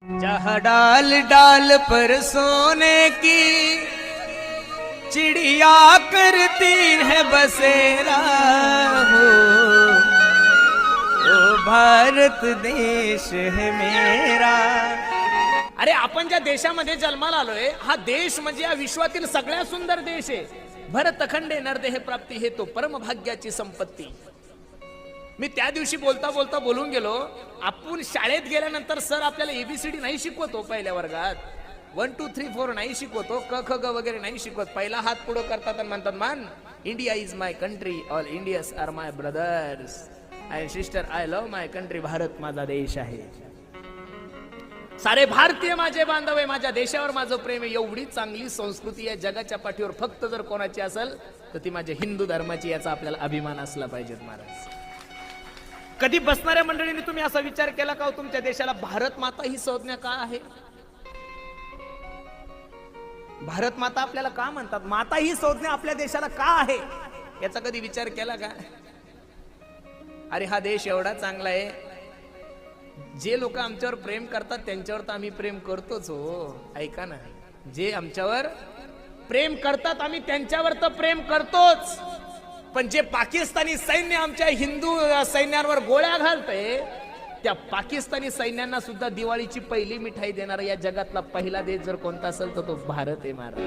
जहाँ डाल डाल पर सोने की चिड़िया करती है बसेरा हो, ओ भारत देश है मेरा। अरे आपण ज्या देशामध्ये जन्माला आलोय, हा देश म्हणजे या विश्वातील सगळ्यात सुंदर देश आहे। भरतखंडे नरदेह प्राप्ती हे तो परमभाग्याची संपत्ती। मी त्या दिवशी बोलता बोलता बोलून गेलो, आपण शाळेत गेल्यानंतर सर आपल्याला एबीसीडी नाही शिकवतो पहिल्या वर्गात, 1 2 3 4 नाही शिकवतो, क ख ग वगैरे नाही शिकवत। पहिला हात पुढे करतात आणि म्हणतात, मान India is my country, all Indians are my brothers and sister, I love my country, Bharat माझा देश आहे, सारे भारतीय माझे बांधव आहे, माझ्या देशावर माझं प्रेम आहे। एवढी चांगली संस्कृती या जगाच्या पाठीवर फक्त जर कोणाची असेल तर ती माझ्या हिंदू धर्माची, याचा आपल्याला अभिमान असला पाहिजे। महाराज, कधी बसणाऱ्या मंडळींनी तुम्ही असा विचार केला का, तुमच्या देशाला भारत माता ही संज्ञा का आहे? भारत माता आपल्याला का म्हणतात? माता ही संज्ञा आपल्या देशाला का आहे, याचा कधी विचार केला का? अरे हा देश एवढा चांगला आहे, जे लोक आमच्यावर प्रेम करतात त्यांच्यावर तर आम्ही प्रेम करतोच हो। ऐका ना, जे आमच्यावर प्रेम करतात आम्ही त्यांच्यावर तर प्रेम करतोच, पण जे पाकिस्तानी सैन्य आमच्या हिंदू सैन्यांवर गोळ्या घालतंय, त्या पाकिस्तानी सैन्यांना सुद्धा दिवाळीची पहिली मिठाई देणारा या जगातला पहिला देश जर कोणता असेल तर तो भारत आहे। महाराज,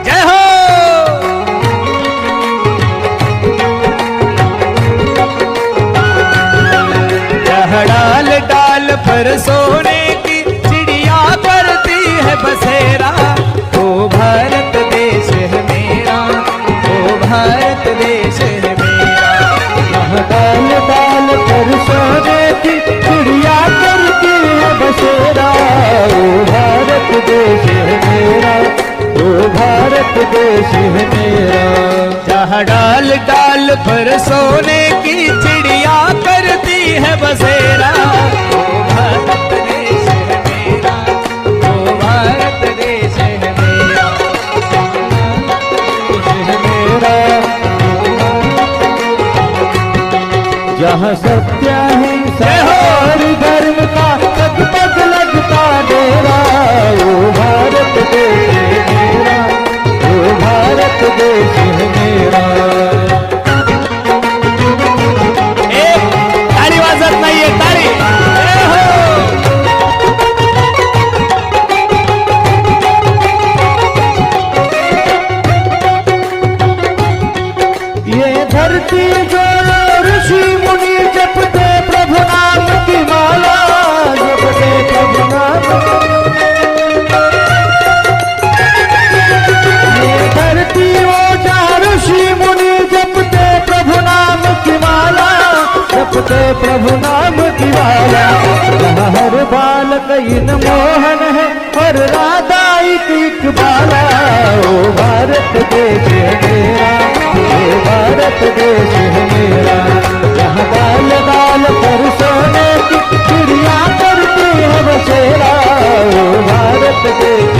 जय हो। जहाँ डाल डाल पर सोने की चिड़िया करती है बसेरा, ओ भारत देश है मेरा, ओ भारत देश है मेरा। जहाँ डाल डाल पर सोने की चिड़िया करती है बसेरा, ओ भारत देश है मेरा, ओ भारत देश है मेरा। जहाँ डाल डाल पर सोने की चिड़िया करती है बसेरा, ओ भारत देश है मेरा, ओ भारत देश है मेरा, मेरा जहाँ सत्य हिंसा और धर्म का पग पग लगता डेरा, ओ भारत देश है मेरा, ओ भारत देश है मेरा। ताली वाजत नाहीये, ताली। जय हो। ये धरती जो ऋषि मुनि जपते प्रभु नाम की माला, जपते प्रभु नाम। ये धरती वो जा ऋषि मुनि जपते प्रभु नाम की माला, जपते प्रभु नाम की माला। जहाँ हर बालक इन मोहन है और राधा एक बाला, ओ भारत देश है मेरा, ओ भारत देश है मेरा। जहाँ डाल डाल पर सोने की चिड़िया करती है बसेरा, ओ भारत देश।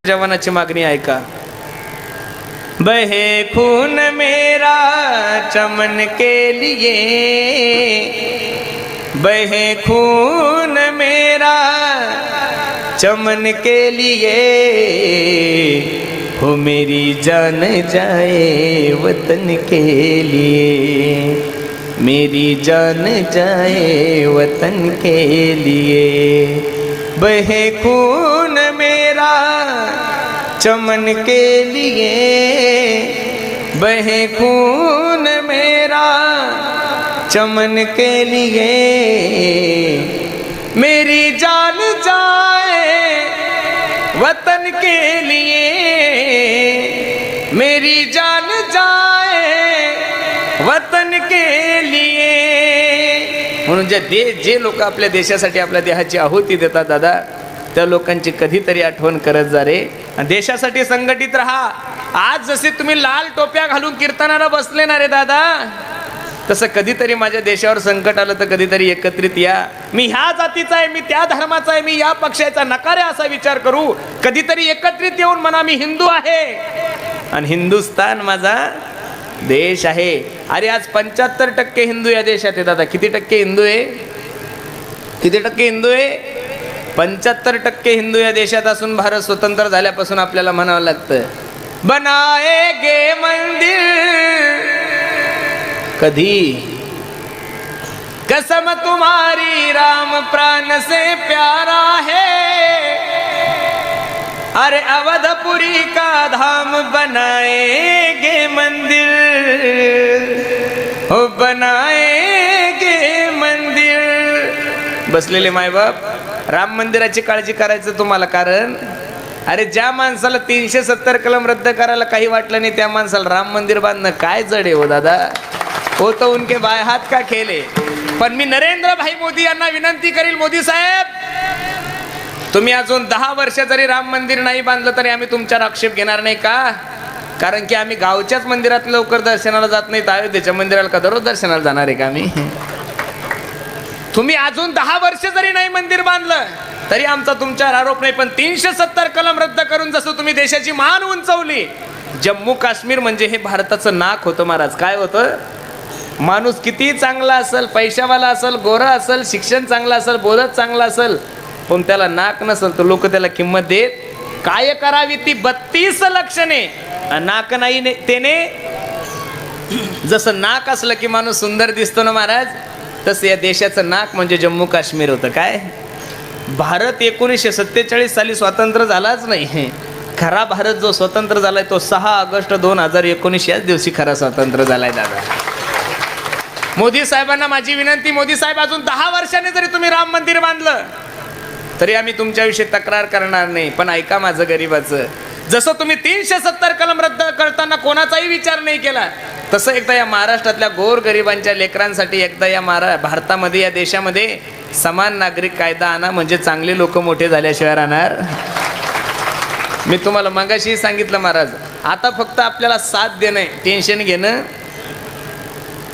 जवानाची मागणी ऐका। बहे खून मेरा चमन के लिए, बहे खून मेरा चमन के लिए, हो मेरी जान जाए वतन के लिए, मेरी जान जाए वतन के लिए। बहे खून मेरा चमन के लिए, बहे खून मेरा चमन के लिए, मेरी जान जाए वतन के लिए, मेरी जान जाए वतन के लिए। म्हणून जे लोक आपल्या देशासाठी आपल्या देहाची आहुती देतात दादा, त्या लोकांची कधीतरी आठवण करत जा रे, देशासाठी संघटित राहा। आज जसे तुम्ही लाल टोप्या घालून कीर्तनाला बसले ना रे दादा, तसं कधीतरी माझ्या देशावर संकट आलं तर कधीतरी एकत्रित या। मी ह्या जातीचा आहे, मी त्या धर्माचा आहे, मी या पक्षाचा नकार आहे असा विचार करू, कधीतरी एकत्रित येऊन म्हणा मी हिंदू आहे आणि हिंदुस्तान माझा देश आहे. अरे आज 75% हिंदू या देशात आहे दादा. किती टक्के हिंदू आहे? किती टक्के हिंदू आहे? 75% हिंदू या देशात असून भारत स्वतंत्र झाल्यापासून आपल्याला म्हणावं लागतं, बनाएगे मंदिर. कधी? कसम तुम्हारी राम प्राण से प्यारा है, अरे अवधपुरी का धाम बनाएगे मंदिर, हो बनाएगे मंदिर. बसलेले मायबाप राम मंदिराची काळजी करायचं तुम्हाला, कारण अरे ज्या माणसाला 370 कलम रद्द करायला काही वाटलं नाही त्या माणसाला राम मंदिर बांधणं काय जड आहे हो दादा. हो तो उनके बाय हात का खेले. पण मी नरेंद्र भाई मोदी यांना विनंती करील, मोदी साहेब तुम्ही अजून 10 वर्ष जरी राम मंदिर नाही बांधलं तरी आम्ही तुमच्यावर आक्षेप घेणार नाही. का? कारण की आम्ही गावच्याच मंदिरात लवकर दर्शनाला जात नाही, अयोध्येच्या मंदिराला का दररोज दर्शनाला जाणार आहे का आम्ही? तुम्ही अजून 10 वर्ष जरी नाही मंदिर बांधलं तरी आमचा तुमच्यावर आरोप नाही. पण 370 कलम रद्द करून जसं तुम्ही देशाची मान उंचवली, जम्मू काश्मीर म्हणजे हे भारताचं नाक होतं महाराज. काय होतं? माणूस किती चांगला असेल, पैशावाला असेल, गोरा असेल, शिक्षण चांगलं असेल, बोलत चांगला असेल, पण त्याला नाक नसेल तर लोक त्याला किंमत देत. काय करावी ती 32 लक्षणे. नाक नाही त्याने. जसं नाक असलं की माणूस सुंदर दिसतो ना महाराज, तसं या देशाचं नाक म्हणजे जम्मू काश्मीर होतं. काय? भारत 1947 साली स्वतंत्र झालाच नाही. खरा भारत जो स्वतंत्र झालाय तो 6 ऑगस्ट 2019 याच दिवशी खरा स्वतंत्र झालाय दादा. मोदी साहेबांना माझी विनंती, मोदी साहेब अजून 10 वर्षांनी जरी तुम्ही राम मंदिर बांधलं तरी आम्ही तुमच्याविषयी तक्रार करणार नाही. पण ऐका माझं गरीबाचं, जसं तुम्ही 370 कलम रद्द करताना कोणाचाही विचार नाही केला, तसं एकदा या महाराष्ट्रातल्या गोर गरिबांच्या लेकरांसाठी एकदा या भारतामध्ये, या देशामध्ये समान नागरिक कायदा आणा, म्हणजे चांगले लोक मोठे झाल्याशिवाय राहणार. मी तुम्हाला मगाशी सांगितलं महाराज, आता फक्त आपल्याला साथ देणं, टेन्शन घेणं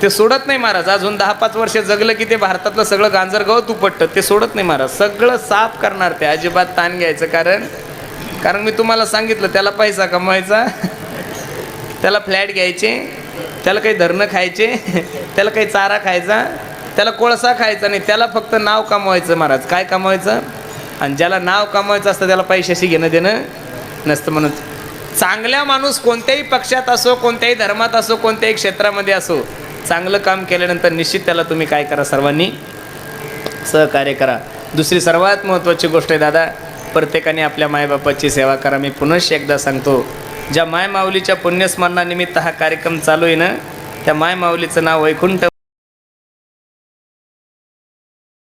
ते सोडत नाही महाराज. अजून 10-5 वर्ष जगलं की ते भारतातलं सगळं गांजर गवत उपटतं, ते सोडत नाही महाराज. सगळं साफ करणार ते, अजिबात ताण घ्यायचं. कारण मी तुम्हाला सांगितलं, त्याला पैसा कमवायचा, त्याला फ्लॅट घ्यायचे, त्याला काही धरणं खायचे, त्याला काही चारा खायचा, त्याला कोळसा खायचा नाही, त्याला फक्त नाव कमवायचं महाराज. काय कमवायचं? आणि ज्याला नाव कमवायचं असतं त्याला पैशाशी घेणं देणं नसतं. म्हणून चांगल्या माणूस कोणत्याही पक्षात असो, कोणत्याही धर्मात असो, कोणत्याही क्षेत्रामध्ये असो, चांगलं काम केल्यानंतर निश्चित त्याला तुम्ही काय करा, सर्वांनी सहकार्य करा. दुसरी सर्वात महत्त्वाची गोष्ट आहे दादा, प्रत्येकाने आपल्या मायबापाची सेवा करा. मी पुनश्च एकदा सांगतो, ज्या मायमाऊलीच्या पुण्यस्मरणानिमित्त हा कार्यक्रम चालू आहे ना, त्या मायमाऊलीचं नाव वैकुंठ